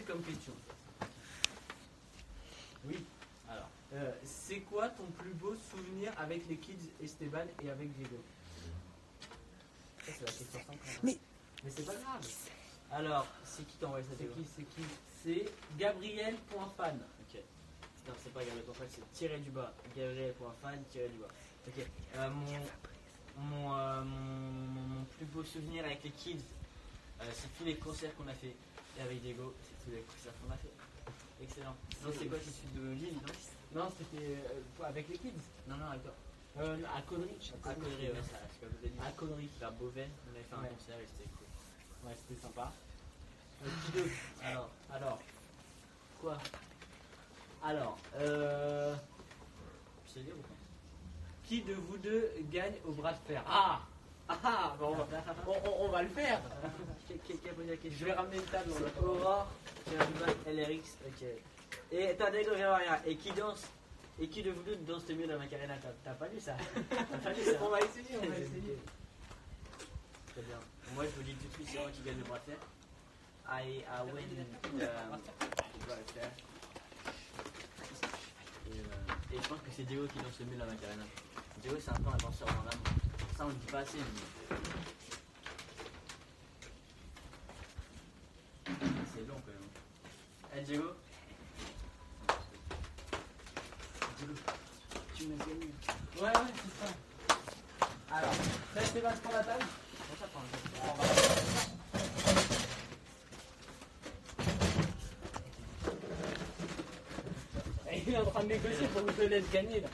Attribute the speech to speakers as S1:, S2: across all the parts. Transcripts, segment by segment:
S1: comme question.
S2: Oui. Alors.
S1: C'est quoi ton plus beau souvenir avec les kids Esteban et avec Diego? Ça, c'est la question 50.
S3: Mais
S1: c'est pas grave.
S2: Alors, c'est qui t'a envoyé ça?
S1: C'est qui? C'est Gabriel.fan.
S2: Ok. Non, c'est pas Gabriel.fan, c'est tiré du bas. Gabriel.fan, tiré du bas. Ok. Mon plus beau souvenir avec les kids, c'est tous les concerts qu'on a fait. Et avec Diego, c'est tous les concerts qu'on a fait. Excellent. Non, c'est quoi? C'est celui de Lille, non?
S1: Non, c'était avec les kids.
S2: Non, avec toi.
S1: À Connery.
S2: À Connery, ouais, ça, c'est pas vous avez dit.
S1: À Connery.
S2: Vers Beauvais, on avait fait un
S1: Ouais.
S2: concert et c'était cool.
S1: Ouais, c'était sympa. Qui d'autre? Alors. Quoi? Alors,
S2: Tu sais dire ou pas?
S1: qui de vous deux gagne au bras de fer? Bon, on va le faire.
S2: Qui a posé la question?
S1: Je vais ramener une table.
S2: C'est Aurore, tiré du bas, LRX, ok. Et t'as Diego, viens voir, regarde. Et qui danse? Et qui de vous deux danse le mieux dans la Macarena? T'as pas lu ça? T'as pas lu ça?
S1: On va essayer.
S2: Très bien. Moi je vous dis tout de suite, c'est moi qui gagne le bras de fer. I win le bras de fer. Et je pense que c'est Diego qui danse le mieux la Macarena. Diego c'est un peu un danseur dans l'âme. Ça on le dit pas assez. Mais... c'est long quand même. Eh Diego? Diego, tu m'as gagné.
S1: Ouais, c'est ça. Alors, Esteban pour la table.
S2: Comment ça prend un
S1: Il est en train de négocier pour que je te laisse gagner là.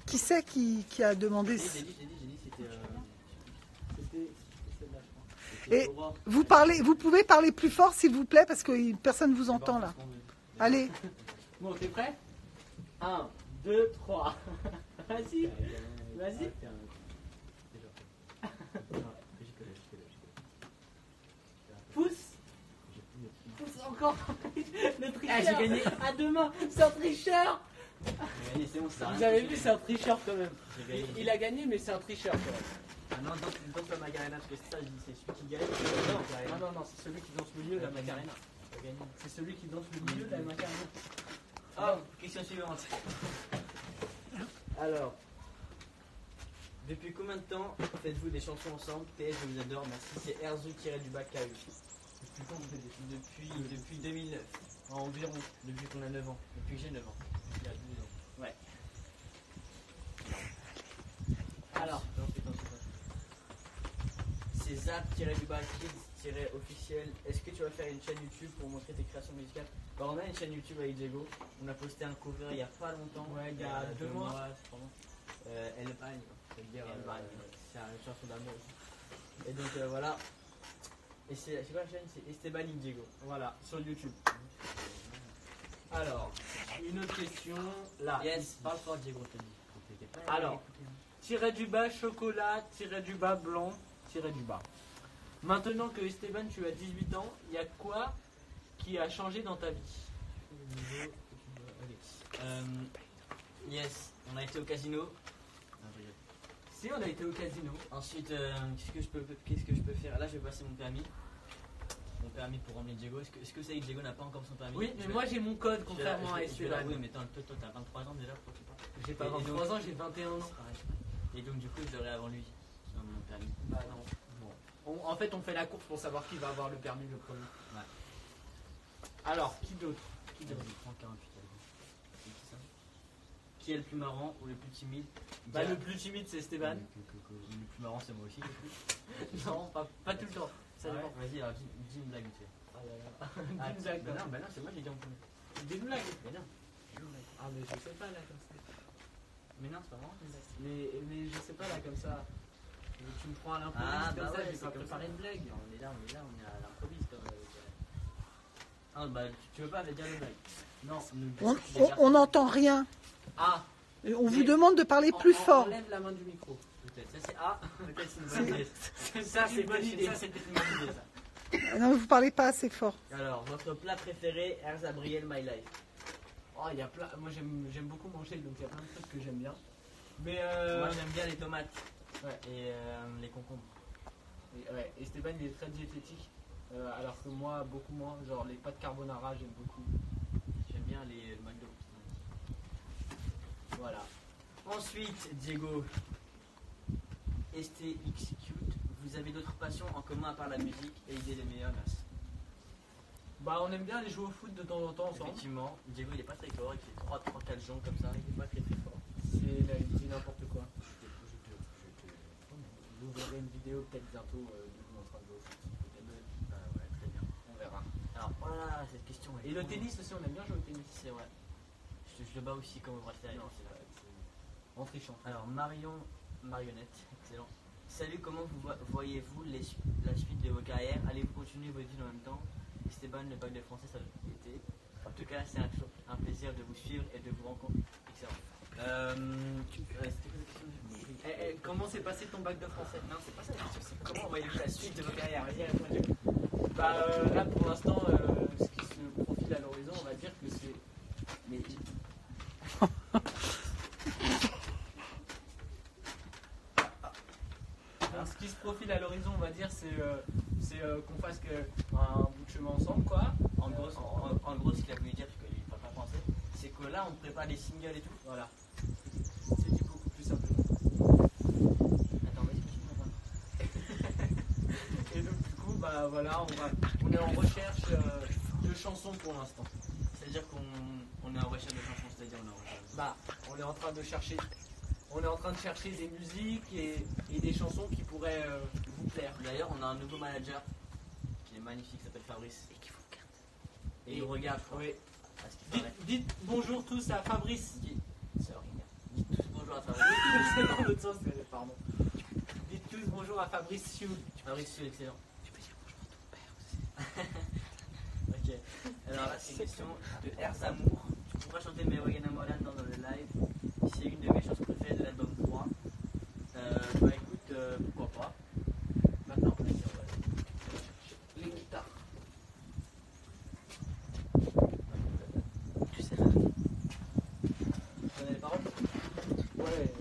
S3: qui c'est qui a demandé
S2: J'ai dit, c'était
S1: C'était là, je
S3: Et
S2: Aurore.
S3: vous pouvez parler plus fort s'il vous plaît parce que personne ne vous entend là. Allez.
S1: crois. Bon, t'es prêt? 1, 2, 3. Vas-y. Vas-y. Pousse. Pousse encore. Le tricheur.
S2: Ah, j'ai gagné.
S1: À demain. C'est un tricheur.
S2: J'ai gagné, c'est bon, ça.
S1: Vous avez vu, c'est un tricheur quand même.
S2: J'ai gagné.
S1: Il a gagné, mais c'est un tricheur quand même.
S2: Ah non, danse la Macarena, parce que c'est ça, je dis, c'est celui qui gagne.
S1: Non, c'est celui qui danse le milieu de la Macarena.
S2: J'ai gagné.
S1: C'est celui qui danse le milieu de la Macarena.
S2: Ah, question suivante. Alors, depuis combien de temps faites-vous des chansons ensemble? PS, je vous adore, merci. C'est Erzu-du-bas KU.
S1: Depuis quand vous faites des films?
S2: Depuis 2009.
S1: Environ.
S2: Depuis qu'on a 9 ans. Depuis que j'ai 9 ans.
S1: Il y a 12 ans.
S2: Ouais.
S1: Alors,
S2: c'est Zap-du-bas Kids-officiel. Est-ce que tu vas faire une chaîne YouTube pour montrer tes créations musicales? Alors, on a une chaîne YouTube avec Diego. On a posté un cover il y a pas longtemps.
S1: Ouais, il y a 2 mois.
S2: je pense. Elle bagne. C'est-à-dire, c'est une chanson d'amour aussi. Et donc voilà. Et c'est quoi la chaîne? C'est Esteban y Diego.
S1: Voilà, sur YouTube. Alors, une autre question. Là.
S2: Yes, parle fort Diego, je te dis.
S1: Alors, tiret du bas chocolat, tiret du bas blanc, tiret du bas. Maintenant que Esteban, tu as 18 ans, il y a quoi qui a changé dans ta vie?
S2: Yes, on a été au casino.
S1: Si, on a été au casino.
S2: Ensuite, qu'est-ce que je peux faire? Là, je vais passer mon permis. Mon permis pour emmener Diego. Est-ce que vous savez que Diego n'a pas encore son permis?
S1: Oui, mais moi j'ai mon code, contrairement à Esteban.
S2: Oui, mais toi, t'as 23 ans déjà, pourquoi tu parles?
S1: J'ai pas 23 ans, j'ai 21 ans.
S2: Et donc, du coup, je l'aurai avant lui. Sur mon permis.
S1: Ah non. Bon. En fait, on fait la course pour savoir qui va avoir le permis le premier.
S2: Ouais.
S1: Alors, qui d'autre? Qui d'autre?
S2: Prends 48. C'est qui ça? Qui est le plus marrant ou le plus timide?
S1: Bah, le plus timide, c'est Esteban.
S2: Le plus marrant, c'est moi aussi.
S1: Non, pas tout le temps. Ça
S2: Ah ouais,
S1: dépend.
S2: vas-y, alors dis une blague vite fait.
S1: Ah là là.
S2: Ah,
S1: Dis une blague.
S2: bah non, c'est moi qui ai dit en premier.
S1: Des blagues.
S2: Mais non.
S1: Ah, mais je sais pas là comme ça.
S2: Mais non, c'est pas marrant.
S1: Mais je sais pas là comme ça. Tu me prends à l'improviste
S2: Ah,
S1: comme
S2: bah
S1: ça,
S2: ouais,
S1: j'ai
S2: c'est
S1: pas
S2: comme
S1: préparé
S2: ça.
S1: une blague.
S2: On est là, on est à l'improviste. Ah, bah tu veux pas dire une blague? Non,
S3: On n'entend rien.
S1: Ah,
S3: Et on vous demande de parler plus fort.
S1: Enlève la main du micro.
S2: peut-être. Ça c'est A. Ok, c'est une bonne idée. Ça c'est une bonne idée. Ça c'était une bonne idée ça.
S3: Non, vous parlez pas assez fort.
S2: Alors, votre plat préféré, Erzabriel My Life.
S1: Oh, il y a plein. Moi j'aime beaucoup manger, donc il y a plein de trucs que j'aime bien. Mais
S2: Moi j'aime bien les tomates
S1: ouais.
S2: et les concombres.
S1: Et, ouais, Esteban il est très diététique, alors que moi beaucoup moins. Genre les pâtes carbonara j'aime beaucoup.
S2: J'aime bien les McDo.
S1: Voilà.
S2: Ensuite, Diego, STXCute, vous avez d'autres passions en commun à part la musique et l'idée des meilleurs, merci.
S1: Bah on aime bien aller jouer au foot de temps en temps ensemble.
S2: Effectivement, Diego il est pas très fort, il fait 3-4 joncs comme ça, il est pas très très fort.
S1: C'est là, il dit n'importe quoi. Vous verrez une vidéo peut-être bientôt de nous en train de jouer au foot. Peut-être.
S2: Ah ouais, très bien.
S1: On verra.
S2: Alors voilà, cette question est
S1: Et le tennis aussi, on aime bien jouer au tennis.
S2: C'est vrai. Je le bats aussi comme au bracelet.
S1: Non, c'est vrai. En trichant.
S2: Alors Marionnette, excellent. Salut, comment voyez-vous la suite de vos carrières? Allez-vous continuer vos études en même temps? Esteban, le bac de français, ça a été. En tout cas, c'est un plaisir de vous suivre et de vous rencontrer. Excellent. C'était quoi la question?
S1: Comment s'est passé ton bac de français?
S2: Non, c'est pas ça la question, c'est comment voyez-vous la suite de vos carrières? Vas-y, réponds.
S1: Bah là pour l'instant, ce qui se profile à l'horizon, on va dire que c'est. Mais. Alors, ce qui se profile à l'horizon, on va dire, c'est qu'on fasse un bout de chemin ensemble, quoi.
S2: En gros, ce qu'il a voulu dire, parce qu'il ne parle pas français, c'est que là, on prépare des singles et tout.
S1: Voilà. C'est dit beaucoup plus simplement.
S2: Attends, vas-y, continue.
S1: Et donc du coup, bah voilà, on est en recherche de chansons pour l'instant.
S2: C'est-à-dire qu'on est en recherche de chansons, c'est-à-dire on est en recherche.
S1: Bah, on est en train de chercher des musiques et des chansons qui pourraient vous plaire.
S2: D'ailleurs, on a un nouveau manager qui est magnifique, qui s'appelle Fabrice. Et qui vous regarde. Et il nous regarde, quoi.
S1: Oui.
S2: À ce qu'il paraît.
S1: Dites bonjour tous à Fabrice.
S2: C'est horrible. Dites tous bonjour à Fabrice.
S1: C'est dans l'autre sens, pardon. Dites tous bonjour à Fabrice Sioul.
S2: Fabrice Sioul, excellent.
S3: Tu peux dire bonjour à ton père aussi.
S2: Ok. Alors là, c'est une question de Erzamour. Tu pourras chanter Meroya Namoran dans le live. C'est une de mes chansons préférées de l'album 3. Bah écoute, pourquoi pas. Maintenant, on va
S1: Les guitares.
S2: Tu sais, tu connais les paroles?
S1: Ouais.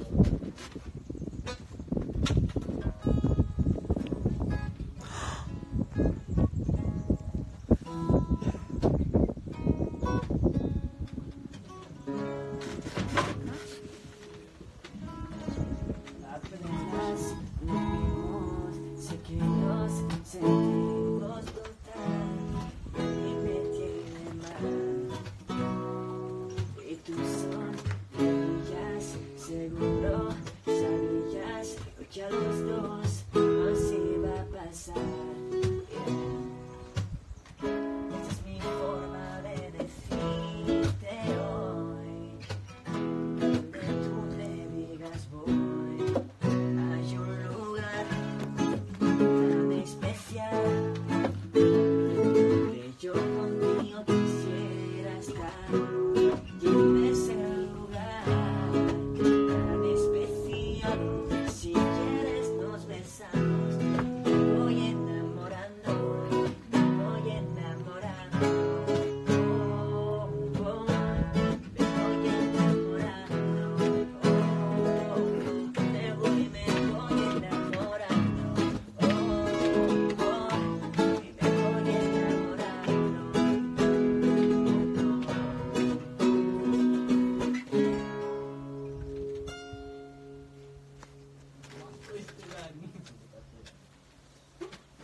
S4: Apenas nos vimos, sé que nos sentimos total y me tiene mal. Y tú sonrías, seguro sabías lo que a los dos nos iba a pasar. Esta es mi forma de decirte hoy, donde tú me digas voy. Hay un lugar tan especial que yo contigo quisiera estar. Y en ese lugar tan especial, si quieres nos besamos. Me voy enamorando, me voy enamorando. Oh, oh, me voy enamorando. Oh, me voy enamorando. Oh, oh, y me voy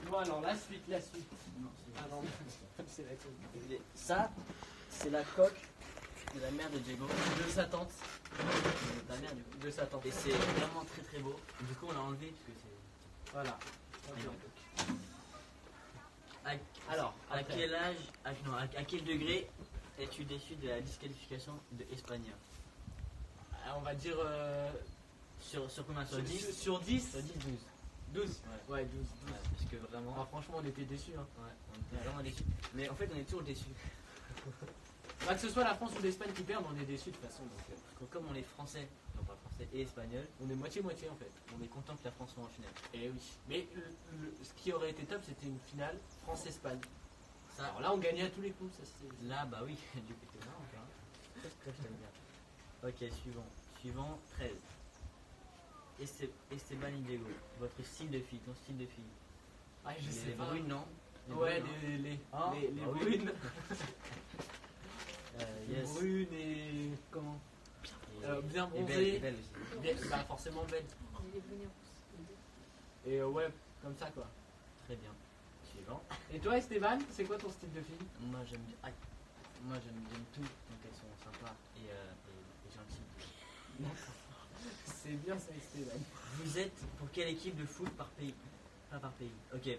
S1: Bon alors la suite.
S2: Non,
S1: Ah non, c'est la coque.
S2: c'est... Ça, c'est la coque de la mère de Diego.
S1: De sa tante.
S2: De ta mère, du coup.
S1: De sa tante.
S2: Et c'est vraiment très très beau. Du coup, on l'a enlevé parce que c'est.
S1: Voilà.
S2: Alors, à
S1: après.
S2: quel âge, à quel degré es-tu déçu de la disqualification de Espagna?
S1: On va dire
S2: Sur combien? Sur 10?
S1: Sur 10.
S2: Sur 10, 12.
S1: 12.
S2: Ouais.
S1: Ouais, 12.
S2: Ouais, parce que vraiment,
S1: Ah, franchement, on était déçus. Hein.
S2: ouais, on était vraiment déçus. Mais en fait, on est toujours déçus.
S1: Bah, que ce soit la France ou l'Espagne qui perdent, on est déçus de toute façon. Donc,
S2: Parce que comme on est français, non pas français et espagnol,
S1: on est moitié-moitié en fait.
S2: on est content que la France soit en finale.
S1: Et oui. Mais ce qui aurait été top, c'était une finale France-Espagne.
S2: Ça,
S1: Alors là, on gagnait à tous les coups. Ça, c'est...
S2: là, bah oui, du coup, c'est marrant, hein. Ça, je t'aime bien. Ok, suivant 13. Esteban y Diego, votre style de fille, ton style de fille.
S1: Ah, je sais
S2: Les
S1: pas.
S2: brunes, non? Les
S1: Ouais,
S2: brunes, non?
S1: les
S2: Ah, bah oui.
S1: brunes. Les
S2: Yes.
S1: brunes et. Comment? Bien
S2: Et
S1: bronzées.
S2: et belle aussi.
S1: Bien, bah, forcément belles. Et ouais, comme ça quoi.
S2: Très bien. Suivant.
S1: Et toi, Esteban, c'est quoi ton style de fille?
S2: Moi j'aime bien. Aïe. Moi j'aime tout. Donc elles sont sympas et gentilles.
S1: C'est bien ça, Esteban.
S2: Vous êtes pour quelle équipe de foot par pays? Pas par pays. Ok.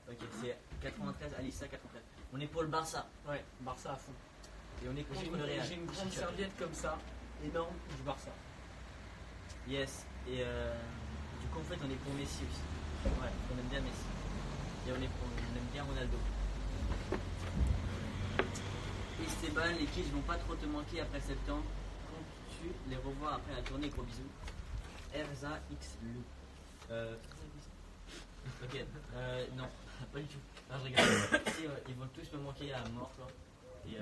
S2: Ok, c'est 93, Alissa 93. On est pour le Barça.
S1: Ouais, Barça à fond.
S2: Et on est
S1: J'ai
S2: contre le Real.
S1: une grande serviette comme ça. Et non, je Barça.
S2: Yes. Et du coup en fait on est pour Messi aussi. Ouais, on aime bien Messi. Et on aime bien Ronaldo. Esteban, les kids vont pas trop te manquer après septembre. Comptes-tu les revoir après la tournée? Gros bisous. Erza X Lou. Ok, non, pas du tout. Non, je rigole. Si, ils vont tous me manquer à mort, quoi. Et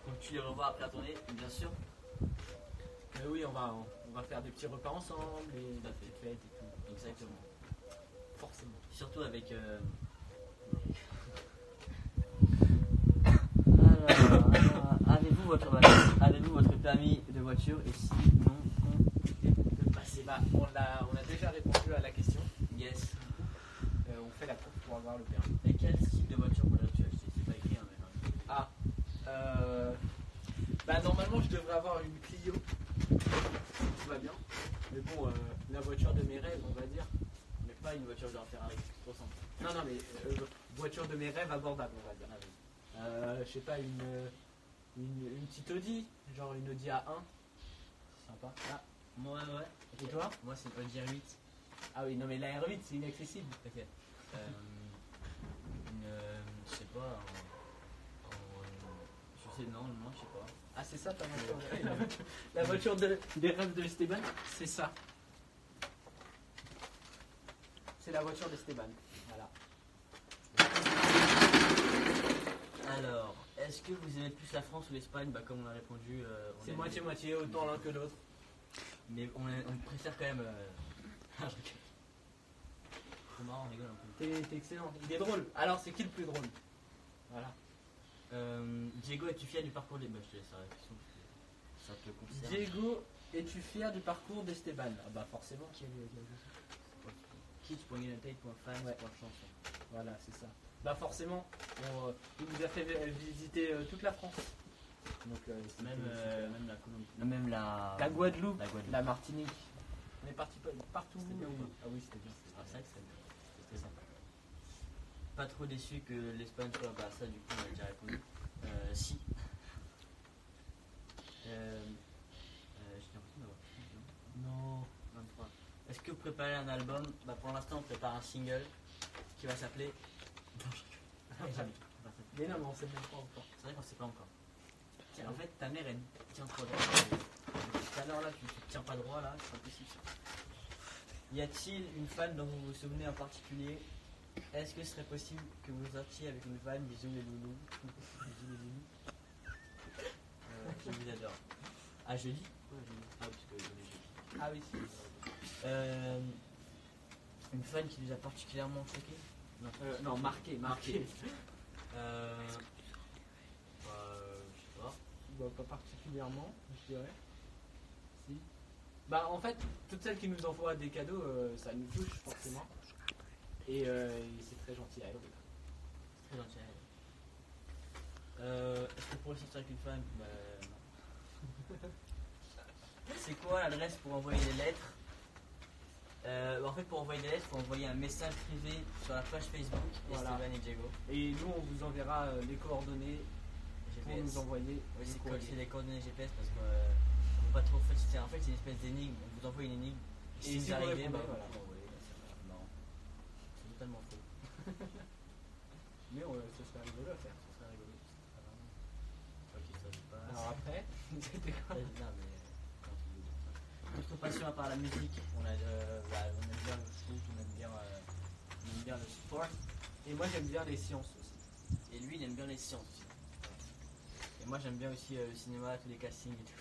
S2: comptes-tu les revoir après la tournée? Bien sûr.
S1: Mais oui, on va faire des petits repas ensemble et
S2: Tout à
S1: des
S2: fait.
S1: petites fêtes et tout.
S2: Exactement.
S1: Forcément.
S2: Surtout avec. Avez-vous votre permis de voiture? Et si non,
S1: Bah, on a déjà répondu à la question.
S2: yes.
S1: On fait la course pour avoir le permis.
S2: Et quel type de voiture voudrais-tu acheter? C'est pas écrit, hein, mais.
S1: Ah. Bah normalement je devrais avoir une Clio. Tout va bien. Mais bon, la voiture de mes rêves, on va dire.
S2: Mais pas une voiture genre Ferrari, trop simple.
S1: Non, non, mais voiture de mes rêves abordable, on va dire. Je sais pas, une petite Audi, genre une Audi A1. Sympa. Ah.
S2: Moi, ouais.
S1: Et toi?
S2: Moi, c'est une Audi R8.
S1: Ah oui, non, mais la R8 c'est inaccessible.
S2: Ok. Je sais pas. Je sais, non, je sais pas.
S1: Ah, c'est ça ta voiture? La voiture des rêves de Esteban, c'est ça. C'est la voiture d'Esteban. Voilà.
S2: Alors, est-ce que vous aimez plus la France ou l'Espagne? Bah, comme on a répondu. On
S1: C'est
S2: aime-
S1: moitié-moitié, autant l'un que l'autre.
S2: Mais on préfère quand même. Ah, je rigole. C'est marrant, on rigole un peu.
S1: T'es excellent. Il est drôle. Alors, c'est qui le plus drôle? Voilà.
S2: Diego, es-tu fier du parcours des. Bah, je te laisse la question. Ça te concerne.
S1: Diego, es-tu fier du parcours d'Esteban? Ah bah forcément.
S2: Kids.united.fans.chanson.
S1: Voilà, c'est ça. Bah forcément, il nous a fait visiter toute la France. Donc, c'était
S2: Même
S1: super.
S2: la Colombie. Même la.
S1: La Guadeloupe,
S2: La Guadeloupe.
S1: la Martinique. On est parti partout.
S2: C'était bien ou pas?
S1: Ah oui, c'était bien.
S2: Ah, c'est vrai que c'était sympa. Pas trop déçu que l'Espagne soit. Bah, ça, du coup, on a déjà répondu. Si. J'ai l'impression d'avoir plus de
S1: Non.
S2: 23. Est-ce que vous préparez un album? Bah, pour l'instant, on prépare un single qui va s'appeler. Non, jamais.
S1: Mais non, mais on sait même pas encore.
S2: C'est vrai qu'on sait pas encore. Tiens, en fait, ta mère, elle tient trop droit. Tout à l'heure, là, tu te tiens pas droit, là, c'est pas possible. Y a-t-il une fan dont vous vous souvenez en particulier? Est-ce que ce serait possible que vous sortiez avec une fan? Bisous les loulous. Bisous les loulous. Je vous adore. Ah, jeudi? Ouais, jeudi. Ah, parce que on est jeudi.
S1: Ah oui.
S2: Une fan qui nous a particulièrement choqué?
S1: Non, marqué.
S2: Je sais pas.
S1: Bah, pas particulièrement, je dirais. Si. Bah en fait, toutes celles qui nous envoient des cadeaux, ça nous touche forcément. Et c'est très gentil à elle.
S2: Très gentil. Est-ce que pour sortir avec une femme? Bah, non. C'est quoi l'adresse pour envoyer des lettres? En fait, pour envoyer des lettres, il faut envoyer un message privé sur la page Facebook
S1: Voilà.
S2: Esteban et Diego.
S1: Et nous, on vous enverra les coordonnées pour
S2: GPS.
S1: nous envoyer
S2: Oui,
S1: le
S2: c'est
S1: courrier.
S2: c'est les coordonnées GPS parce que on peut pas trop. En fait, c'est une espèce d'énigme. On vous envoie une énigme.
S1: Et
S2: Si
S1: si
S2: vous
S1: vous
S2: arrivez,
S1: répondez,
S2: bah,
S1: voilà.
S2: vous envoyez. C'est marrant. C'est totalement faux.
S1: Mais ce serait rigolo à faire.
S2: Ce serait rigolo. Ok, ça se passe.
S1: Alors après, c'était quoi?
S2: Non, mais quand tu dis ça. Notre passion à part la musique, on aime bien le foot, on aime bien le sport.
S1: Et moi, j'aime bien les sciences aussi.
S2: Et lui, il aime bien les sciences aussi. Et moi, j'aime bien aussi le cinéma, tous les castings et tout.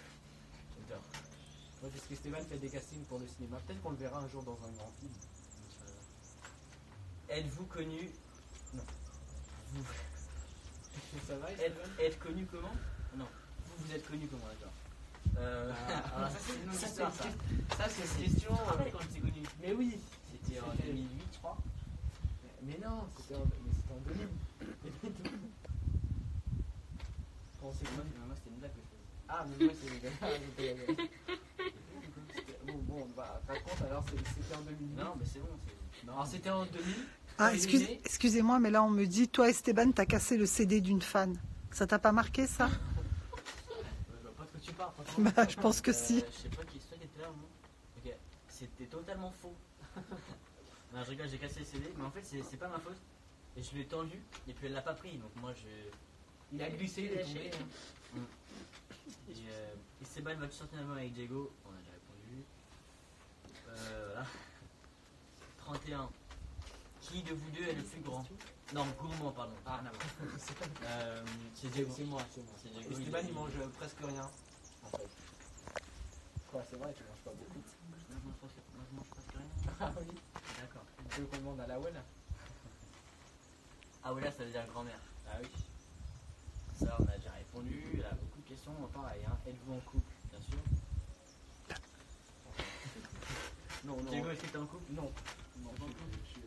S2: J'adore.
S1: Ouais, parce que Stéphane fait des castings pour le cinéma. Peut-être qu'on le verra un jour dans un grand film.
S2: Êtes-vous connu? Non. Vous
S1: Ça va,
S2: êtes connu comment? Non. Vous êtes connu comment, d'accord. Alors ça c'est une autre histoire ça.
S1: Ça, c'est une question.
S2: Tu te rappelles quand tu t'es connu?
S1: Mais oui.
S2: C'était en
S1: C'était-
S2: 2008 je crois.
S1: Mais non, c'était en 2000. Quand c'est
S2: Moi,
S1: quoi
S2: moi, c'était une blague que je faisais.
S1: Ah, mais moi, c'est bon, bah, raconte alors, c'était en 2008.
S2: Non mais c'est bon. c'est-
S1: Alors, c'était en 2000.
S3: Ah,
S1: quand il est né.
S3: excusez-moi, mais là on me dit, toi Esteban, t'as cassé le CD d'une fan. Ça t'a pas marqué ça?
S2: Je vois pas de quoi tu parles franchement.
S3: Bah, je pense que si.
S2: Je sais pas qui c'est toi qui était là, non? Ok, c'était totalement faux. Non, je rigole, j'ai cassé le CD, mais en fait, c'est pas ma faute. Et je l'ai tendu, et puis elle l'a pas pris, donc moi je.
S1: Il a glissé, il est tombé. hein.
S2: Et Esteban va-tu sortir un album avec Diego? On a déjà répondu. Voilà. 31. Qui de vous deux est le plus grand? Non, gourmand, pardon.
S1: Ah,
S2: rien à voir. C'est Diego.
S1: C'est moi.
S2: C'est Diego.
S1: Esteban, il mange presque rien. En fait. Quoi, c'est vrai, tu manges pas beaucoup.
S2: Moi, je mange presque rien.
S1: Ah oui.
S2: D'accord.
S1: Tu veux qu'on demande à la Wen?
S2: Ah, ouais, là, ça veut dire grand-mère.
S1: Ah oui.
S2: Ça, on a déjà répondu. Il y a beaucoup de questions. Pareil, hein. Êtes-vous en couple? Bien sûr.
S1: Non, non.
S2: Diego, est-ce que t'es en couple?
S1: Non. Non, je suis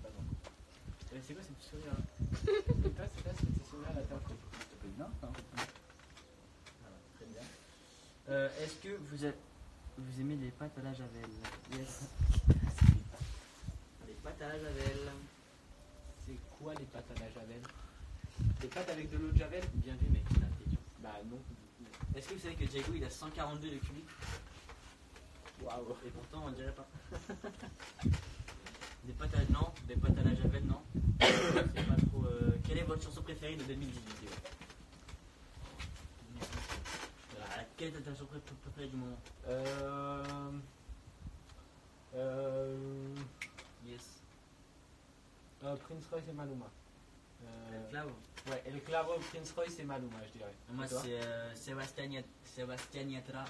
S1: pas dans le couple.
S2: C'est quoi ce petit sourire là?
S1: Et toi, c'est ce petit sourire là, t'es en couple? Ça peut être bien, hein.
S2: Voilà, très bien. Est-ce que vous aimez les pâtes à la javel? Yes. Les pâtes à la javel.
S1: C'est quoi les pâtes à la javel? Des pâtes avec de l'eau de javel?
S2: Bien vu, mec, c'est la question.
S1: Bah non.
S2: Est-ce que vous savez que Diego il a 142 de QI?
S1: Waouh.
S2: Et pourtant on dirait pas. Des pâtes à non, des pâtes à la javel, non. C'est pas trop. Quelle est votre chanson préférée de 2018? Diego? Voilà, quelle est ta chanson préférée du moment? Yes.
S1: Prince Royce et Maluma.
S2: El Clavo.
S1: Ouais, El Clavo, Prince Royce et Maluma, je dirais.
S2: Moi
S1: Et toi?
S2: c'est Sébastien Yatra.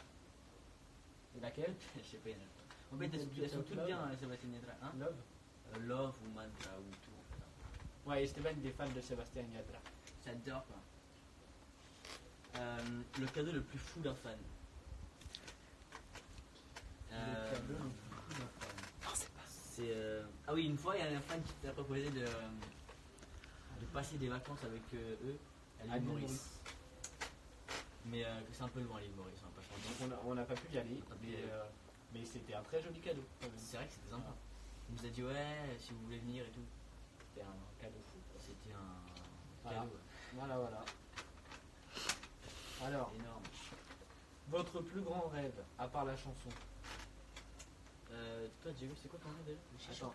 S1: Et laquelle?
S2: Je sais pas, il y en a. En fait, elles sont toutes bien, Sébastien Yatra. Hein?
S1: Love.
S2: Love ou Mantra ou tout en fait.
S1: Ouais, Esteban il est fan de Sébastien Yatra.
S2: J'adore quoi. Le cadeau le plus fou d'un fan.
S3: Non, c'est pas.
S2: C'est ah oui, une fois il y a un fan qui t'a proposé de passer des vacances avec eux à l'île Maurice. Mais c'est un peu loin l'île Maurice, on va pas se mentir.
S1: On n'a pas pu y aller,
S2: puis,
S1: mais c'était un très joli cadeau.
S2: C'est vrai que c'était sympa. Il nous a dit ouais si vous voulez venir et tout.
S1: C'était un cadeau fou.
S2: C'était un
S1: Voilà.
S2: cadeau
S1: Voilà. Alors,
S2: énorme.
S1: votre plus grand rêve, à part la chanson?
S2: Toi Diego, c'est quoi ton rêve déjà?
S1: Attends.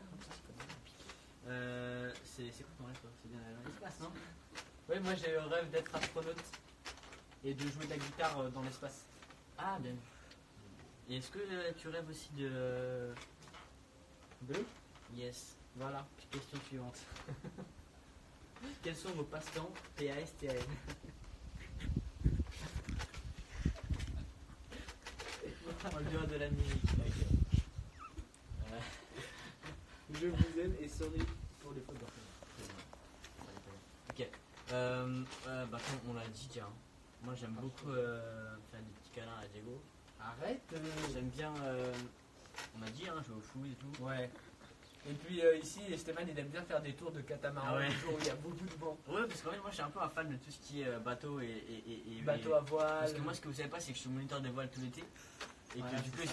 S2: C'est quoi ton rêve toi? C'est bien aller dans l'espace, non?
S1: Oui, moi j'ai le rêve d'être astronaute et de jouer de la guitare dans l'espace.
S2: Ah bien. Et est-ce que tu rêves aussi de... Yes.
S1: Voilà.
S2: Question suivante. Quels sont vos passe-temps PASTAN? On dirait de la musique.
S1: Je vous aime et sorry pour les fautes
S2: Ok. Bah, comme on l'a dit déjà, hein. Moi j'aime beaucoup faire des petits câlins à Diego.
S1: Arrête.
S2: J'aime bien, on a dit, hein, jouer au foot et tout.
S1: Ouais. Et puis ici, Esteban il aime bien faire des tours de catamaran
S2: Ah ouais.
S1: le jour où il y a beaucoup de vent.
S2: Ouais, parce qu'en fait, moi je suis un peu un fan de tout ce qui est bateau et
S1: Bateau à voile.
S2: Parce que moi, ce que vous savez pas, c'est que je suis moniteur de voile tout l'été. Et
S1: Voilà,
S2: que du coup,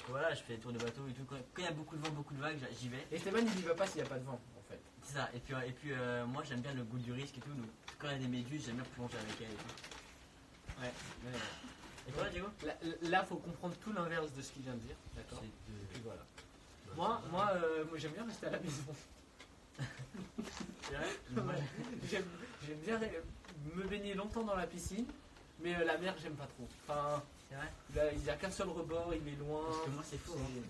S2: voilà, je fais des tours de bateau et tout. Quand il y a beaucoup de vent, beaucoup de vagues, j'y vais.
S1: Esteban il n'y va pas s'il n'y a pas de vent en fait.
S2: C'est ça. Et puis moi, j'aime bien le goût du risque et tout. Donc, quand il y a des méduses, j'aime bien plonger avec elles et tout.
S1: Ouais.
S2: Et toi, Diego?
S1: Là, faut comprendre tout l'inverse de ce qu'il vient de dire. D'accord. Et puis voilà. Moi, j'aime bien rester à la maison.
S2: C'est vrai?
S1: Ouais. J'aime bien me baigner longtemps dans la piscine, mais la mer, j'aime pas trop. Enfin,
S2: C'est vrai?
S1: là, il n'y a qu'un seul rebord, il est loin.
S2: Parce que moi, c'est faux. Hein.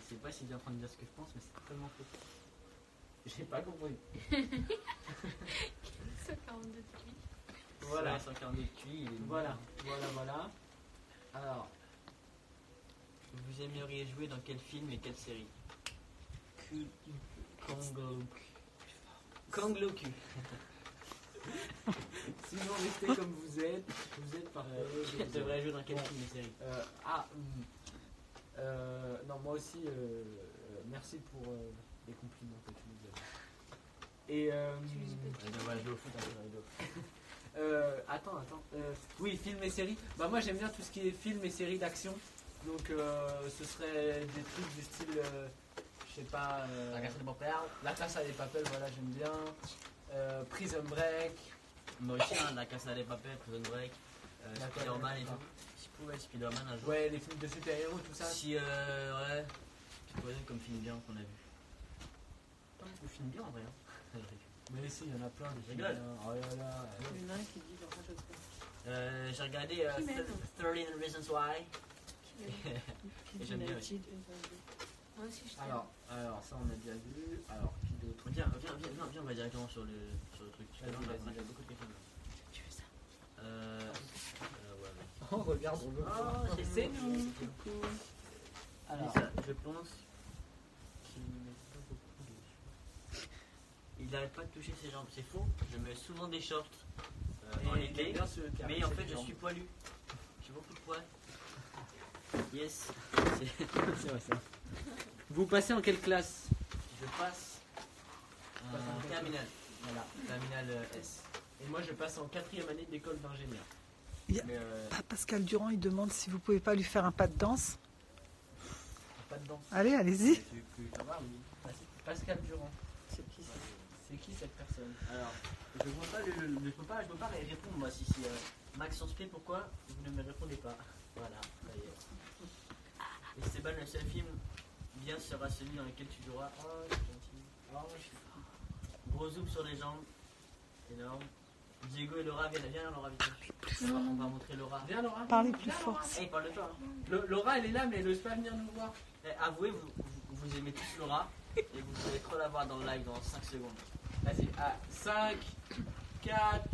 S2: C'est pas si bien en train de dire ce que je pense, mais c'est tellement faux.
S1: J'ai pas compris.
S5: 142 de QI.
S1: Voilà.
S2: 142 de QI, il est
S1: Voilà. Alors,
S2: Vous aimeriez jouer dans quel film et quelle série? Kangloku.
S1: Sinon, restez comme vous êtes. Vous êtes parfait.
S2: Tu devrais jouer dans quel film et série?
S1: Non, moi aussi, merci pour les compliments que tu nous as. Et
S2: On va jouer au foot avec Rido.
S1: attends. Oui, film et séries. Bah moi j'aime bien tout ce qui est film et séries d'action. Donc ce serait des trucs du style, je sais pas.
S2: La Casa de Papel.
S1: La Casa de Papel, voilà j'aime bien. Prison Break.
S2: Moi aussi, hein, La Casa de Papel, Prison Break, Spider-Man et tout. Si je pouvais Spider-Man un jour.
S1: Ouais, les films de super-héros, tout ça.
S2: Si, ouais. Tu pourrais comme film bien qu'on a vu. Le film bien en vrai. Hein.
S1: Mais si, il y en a plein de films.
S2: Rigole.
S1: Oh là là.
S5: Il y en a un qui dit genre je sais pas.
S2: J'ai regardé
S5: Qui m'aime
S2: 13 Reasons Why.
S5: Qui
S2: Et j'aime bien
S5: United, moi aussi je t'aime.
S1: Alors ça on a déjà vu. Alors qui d'autre?
S2: Viens, on va directement sur le truc.
S1: Vas-y,
S2: On a
S1: vas-y.
S2: beaucoup de questions.
S5: Tu fais ça.
S2: Ouais.
S1: Oh regarde, on le voit.
S2: Oh,
S1: C'est nous.
S2: Coucou.
S1: Alors,
S2: Ça, je pense qu'il ne met pas beaucoup de shorts. Il n'arrête pas de toucher ses jambes, c'est faux. Je mets souvent des shorts en
S1: et
S2: été,
S1: bien se
S2: mais
S1: caresser
S2: en fait
S1: les
S2: je
S1: jambes.
S2: suis poilu. J'ai beaucoup de poils. Yes.
S1: C'est vrai ça. Vous passez en quelle classe?
S2: Je passe en terminale. Voilà, terminale S.
S1: Et moi je passe en 4e année d'école d'ingénieur.
S3: Il y a-
S2: Mais
S3: Pascal Durand, il demande si vous pouvez pas lui faire un pas de danse.
S1: Pas de danse.
S3: Allez, allez-y.
S1: Ça va, oui. Pascal Durand.
S5: C'est qui ça?
S1: C'est qui cette personne?
S2: alors, je vois pas je peux pas répondre moi si c'est Maxence P. Pourquoi vous ne me répondez pas? Voilà, ça y est. Et Esteban, le seul film bien sera celui dans lequel tu joueras. Oh, c'est gentil. Oh, je suis fou. Gros zoom sur les jambes. Énorme. Diego et Laura, viens Laura, vite. On va montrer Laura.
S1: Viens Laura.
S3: Parlez plus fort.
S2: Eh, parle de toi. Hein.
S1: Laura elle est là mais elle n'ose pas venir nous voir.
S2: Eh, avouez, vous aimez tous Laura et vous allez trop la voir dans le live dans 5 secondes.
S1: Vas-y, 5, 4,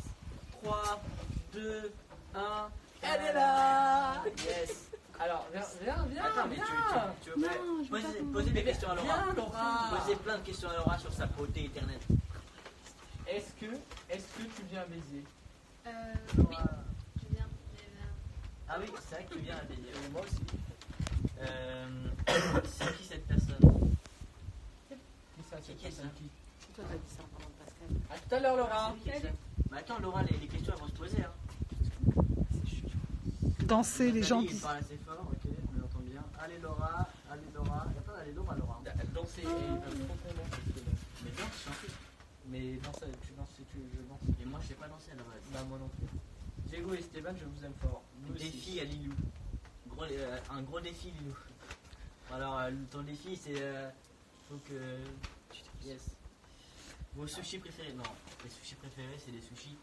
S1: 3, 2, 1. Elle est là.
S2: Yes.
S1: Alors, viens.
S2: Attends, mais tu veux poser des questions à Laura.
S1: Viens Laura.
S2: Posez plein de questions à Laura sur sa beauté éternelle.
S1: Est-ce que tu viens à Béziers?
S6: Oui, je viens.
S2: Ah oui, c'est vrai que tu viens à Béziers.
S1: Moi aussi.
S2: C'est qui cette personne?
S1: Qui ça,
S2: Qui est ça?
S1: qui?
S5: C'est toi qui as dit ça en parlant de Pascal.
S1: À tout à l'heure Laura.
S2: Qui est ça? Mais attends Laura, les questions elles vont se poser. Hein.
S3: Danser, les gens
S2: Il
S3: disent.
S2: parle assez fort, ok, on l'entend bien. Allez Laura. Il n'y a pas d'aller Laura.
S1: Danser et profondément.
S2: Mais danse, chanter.
S1: Mais danse, tu danses si tu veux, je danse.
S2: Et moi je sais pas danser à la base.
S1: Bah moi non plus. Diego et Esteban, je vous aime fort. Nous aussi.
S2: Défi à Lilou. Un gros défi Lilou. Alors ton défi c'est faut que yes. Vos sushis préférés? Non, les sushis préférés c'est les sushis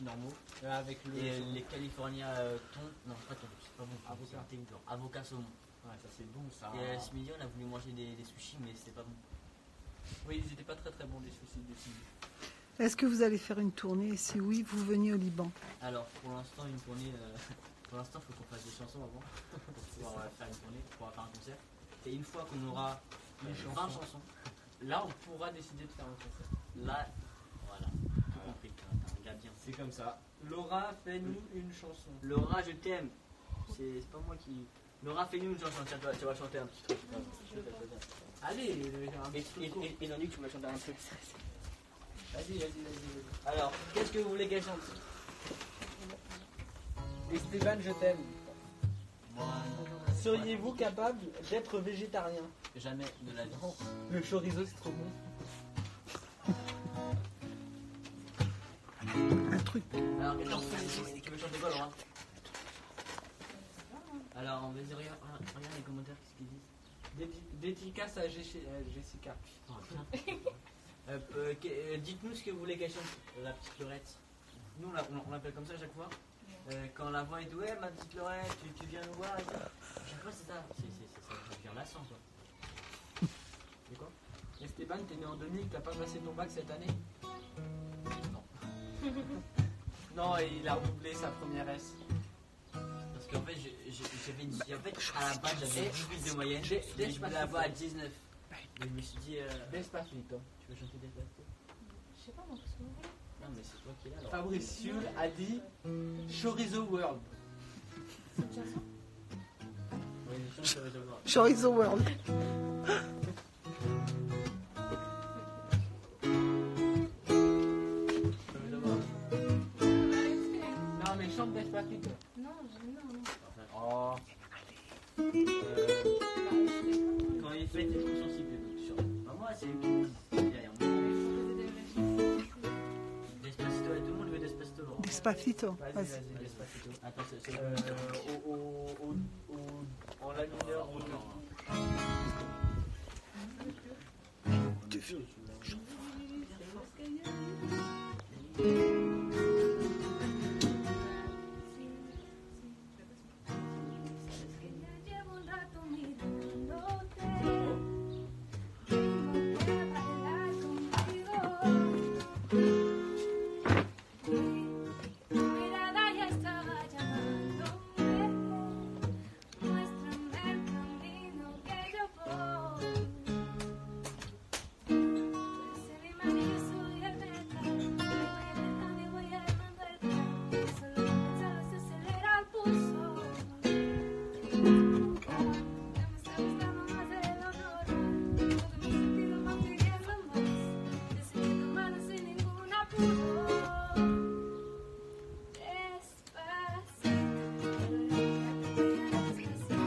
S2: normaux.
S1: Avec le.
S2: Et les California thon, non pas thon, c'est pas bon.
S1: Avocat.
S2: C'est avocat saumon.
S1: Ouais, ça c'est bon ça.
S2: Et ce midi on a voulu manger des sushis mais c'était pas bon.
S1: Oui, ils étaient pas très bons les soucis des filles.
S3: Est-ce que vous allez faire une tournée? Et si oui, vous veniez au Liban.
S2: Alors pour l'instant une tournée, pour l'instant il faut qu'on fasse des chansons avant pour pouvoir faire une tournée, pour pouvoir faire un concert. Et une fois qu'on aura
S1: Les
S2: 20
S1: chansons.
S2: chansons,
S1: Là, on pourra décider de faire un concert.
S2: là, voilà, tout compris, t'es un gars bien.
S1: C'est comme ça. Laura, fais-nous une chanson.
S2: Laura, je t'aime. C'est pas moi qui. Laura, fais-nous une chanson, tiens, tu vas chanter un petit truc.
S1: Allez, un
S2: Et
S1: petit truc court.
S2: ils ont dit que tu vas chanter un truc.
S1: Vas-y.
S2: Alors, qu'est-ce que vous voulez qu'elle chante?
S1: Esteban, je t'aime.
S2: Moi,
S1: Seriez-vous capable d'être végétarien?
S2: jamais de la vie.
S1: Le chorizo, c'est trop bon.
S3: Un truc.
S2: Alors, tu veux chanter quoi, Laura? Alors, vas-y, regarde les commentaires, qu'est-ce qu'ils disent?
S1: Dédicace à Jessica.
S2: Oh, putain. Dites-nous ce que vous voulez qu'elle chante, la petite Lorette. Nous, on l'appelle comme ça à chaque fois. Quand la voix est douée, ma petite Lorette, tu viens nous voir et tout. À chaque fois, c'est ça. Ça devient lassant, quoi.
S1: C'est quoi? Esteban, t'es né en 2000, t'as pas passé ton bac cette année?
S2: Non.
S1: Non, il a redoublé sa première S.
S2: Parce qu'en fait, à la base, j'avais 18 de moyenne.
S1: Dès
S2: Mais je voulais avoir à 19. Mais je me suis dit,
S1: Despacito.
S2: tu veux chanter Despacito?
S5: Je sais pas, moi, parce que vous voulez.
S2: Non, mais c'est toi qui es là alors.
S1: Fabrice Sioul a dit Chorizo World.
S5: C'est une chanson.
S2: Oui, je chante sur les devoirs.
S3: Chorizo World.
S2: Sur les devoirs.
S1: Non, mais chante Despacito.
S5: Non, non.
S1: Oh.
S2: Quand il fait, t'es trop sensible. Bah, moi, c'est lui qui me dit derrière moi. Despacito, tout le monde veut Despacito, Laurent.
S3: Despacito.
S1: Vas-y,
S3: Vas-y.
S1: vas-y, Despacito.
S2: Attends, c'est
S1: En la mineur.
S6: Llevo un rato mirándote, tengo que bailar contigo. Tu mirada ya estaba llamándome, muéstrame el camino que yo voy. Tú eres el imán y yo soy el metal, te voy apretando y voy armando el plan, solo de pensarlo se acelera el pulso. Ya me está gustando más de lo normal, todo mi sentido va pidiendo más, decidí tomarlo sin ningún apuro. Despacito, quiero despacito,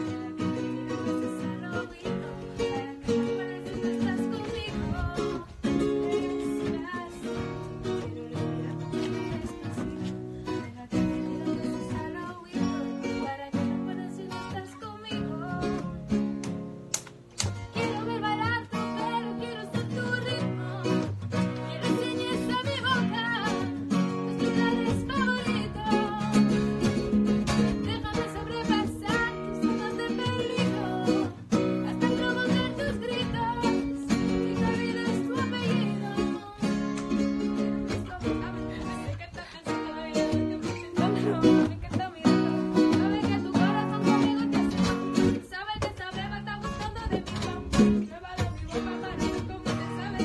S6: para que me digas al oído, para que me acuerdes si no estás conmigo. Despacito, quiero despacito, para que me digas al oído, para que me acuerdes si no estás conmigo. Quiero ver bailar tu pelo, quiero ser tu ritmo, quiero enseñes a mi boca tus lugares favoritos. Déjame sobrepasar tus zonas de peligro, hasta provocar tus gritos, y que olvides tu apellido. Sé que estás pensando en ella, que me intentando, que está mirando, sabe que tu corazón conmigo te hace mal, sabe que esta breva está gustando de mi plan. Pruébalo en mi boca para ver cómo te sabe,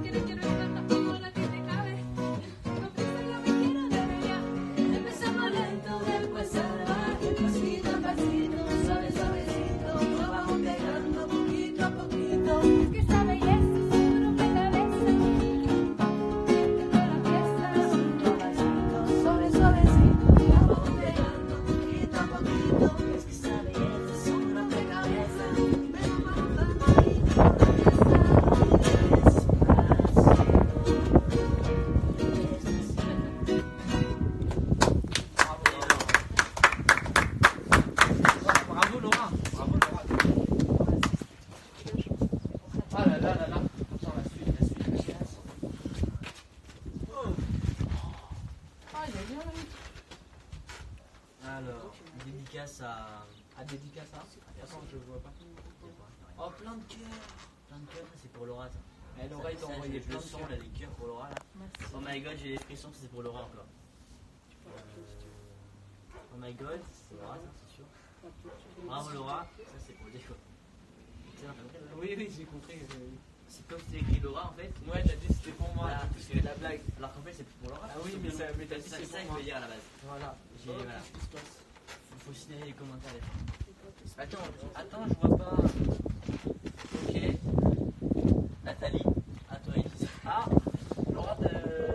S6: quiero estar tan como la que me cabe. Con prisa yo me quiero beber ya. Empezamos lento, después salvaje, pasito a pasito, suave, suavecito, nos vamos pegando poquito a poquito. Es que esta belleza es un rompecabezas, la fiesta, pasito a pasito, suave, suavecito, nos vamos pegando poquito a poquito. Es que esta belleza es un rompecabezas, pero vamos palmadito, la fiesta,
S1: Bravo Laura. Bravo Laura. Ah là là là là. Attends, la suite. Oh. Ah, il y a bien là.
S2: Alors, dédicace à.
S1: Ah, dédicace à. Attends, je vois pas. Oh, plein de cœurs.
S2: Plein de cœurs, ça c'est pour Laura ça.
S1: Eh, Laura, il t'a envoyé
S2: je
S1: plein
S2: le
S1: de
S2: sens
S1: cœurs.
S2: là, les cœurs pour Laura là. Oh my god, j'ai des frissons, c'est pour Laura encore. Oh my god, c'est Laura ça, c'est sûr. Bravo Laura, ça c'est pour Déco. C'est un peu vrai,
S1: Oui, oui, j'ai compris.
S2: c'est comme si t'as écrit Laura en fait.
S1: Ouais, t'as dit c'était pour moi.
S2: Voilà,
S1: parce que la blague.
S2: Alors qu'en fait c'est pour Laura.
S1: Ah oui, mais t'as dit
S2: c'est
S1: c'est
S2: ça
S1: pour
S2: que je
S1: moi.
S2: veux dire à la base.
S1: Voilà.
S2: J'ai-
S1: Oh,
S2: voilà.
S1: qu'est-ce qui se passe?
S2: Faut signaler les commentaires les gens.
S1: Attends, je vois pas. Ok.
S2: Nathalie, à toi Elise.
S1: Ah, Laura,